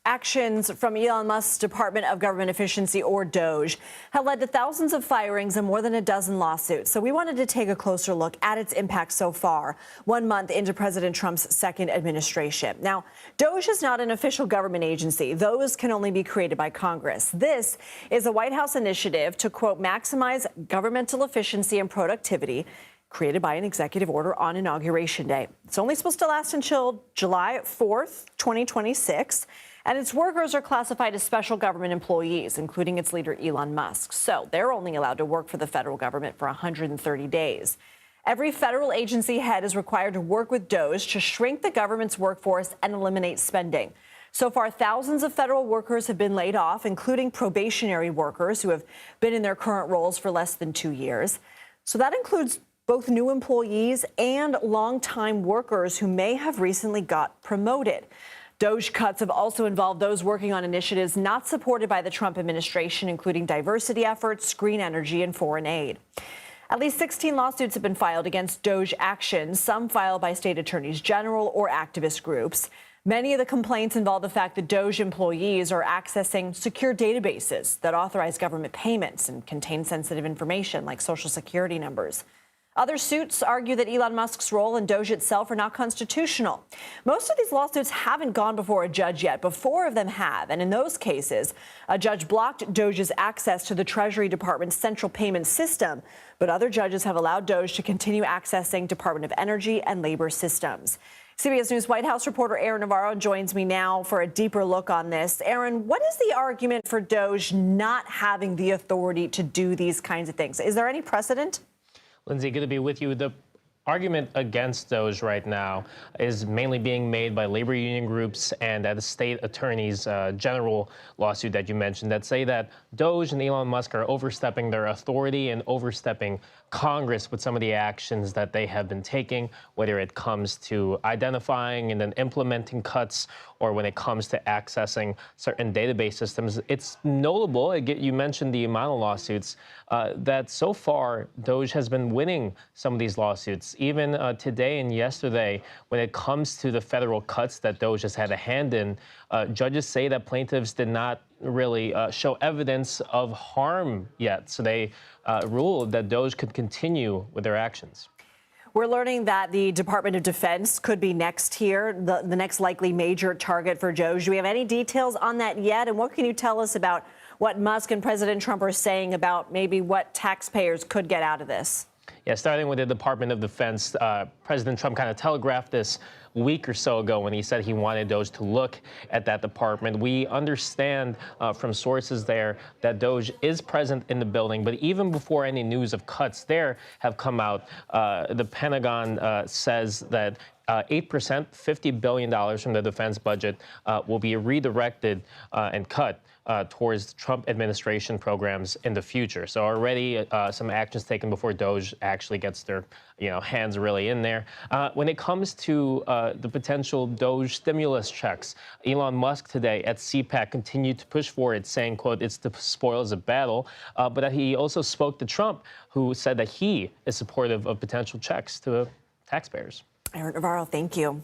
Actions from Elon Musk's Department of Government Efficiency, or DOGE, have led to thousands of firings and more than a dozen lawsuits. So we wanted to take a closer look at its impact so far, 1 month into President Trump's second administration. Now, DOGE is not an official government agency. Those can only be created by Congress. This is a White House initiative to, quote, maximize governmental efficiency and productivity, created by an executive order on Inauguration Day. It's only supposed to last until July 4th, 2026. And its workers are classified as special government employees, including its leader, Elon Musk. So they're only allowed to work for the federal government for 130 days. Every federal agency head is required to work with DOGE to shrink the government's workforce and eliminate spending. So far, thousands of federal workers have been laid off, including probationary workers who have been in their current roles for less than 2 years. So that includes both new employees and longtime workers who may have recently got promoted. DOGE cuts have also involved those working on initiatives not supported by the Trump administration, including diversity efforts, green energy, and foreign aid. At least 16 lawsuits have been filed against DOGE actions, some filed by state attorneys general or activist groups. Many of the complaints involve the fact that DOGE employees are accessing secure databases that authorize government payments and contain sensitive information like Social Security numbers. Other suits argue that Elon Musk's role and DOGE itself are not constitutional. Most of these lawsuits haven't gone before a judge yet, but 4 of them have. And in those cases, a judge blocked DOGE's access to the Treasury Department's central payment system. But other judges have allowed DOGE to continue accessing Department of Energy and labor systems. CBS News White House reporter Aaron Navarro joins me now for a deeper look on this. Aaron, what is the argument for DOGE not having the authority to do these kinds of things? Is there any precedent? Lindsay, good to be with you. The argument against DOGE right now is mainly being made by labor union groups and the state attorneys general lawsuit that you mentioned that say that DOGE and Elon Musk are overstepping their authority and overstepping Congress with some of the actions that they have been taking, whether it comes to identifying and then implementing cuts or when it comes to accessing certain database systems. It's notable, you mentioned the amount of lawsuits, that so far DOGE has been winning some of these lawsuits. Even today and yesterday, when it comes to the federal cuts that DOGE has had a hand in, judges say that plaintiffs did not really show evidence of harm yet. So they ruled that DOGE could continue with their actions. We're learning that the Department of Defense could be next here, the next likely major target for DOGE. Do we have any details on that yet? And what can you tell us about what Musk and President Trump are saying about maybe what taxpayers could get out of this? Yeah, starting with the Department of Defense, President Trump kind of telegraphed this a week or so ago when he said he wanted DOGE to look at that department. We understand from sources there that DOGE is present in the building, but even before any news of cuts there have come out, the Pentagon says that 8%, $50 billion from the defense budget will be redirected and cut towards Trump administration programs in the future. So already some actions taken before DOGE actually gets their hands really in there. When it comes to the potential DOGE stimulus checks, Elon Musk today at CPAC continued to push for it, saying, quote, it's the spoils of battle. But he also spoke to Trump, who said that he is supportive of potential checks to taxpayers. Aaron Navarro, thank you.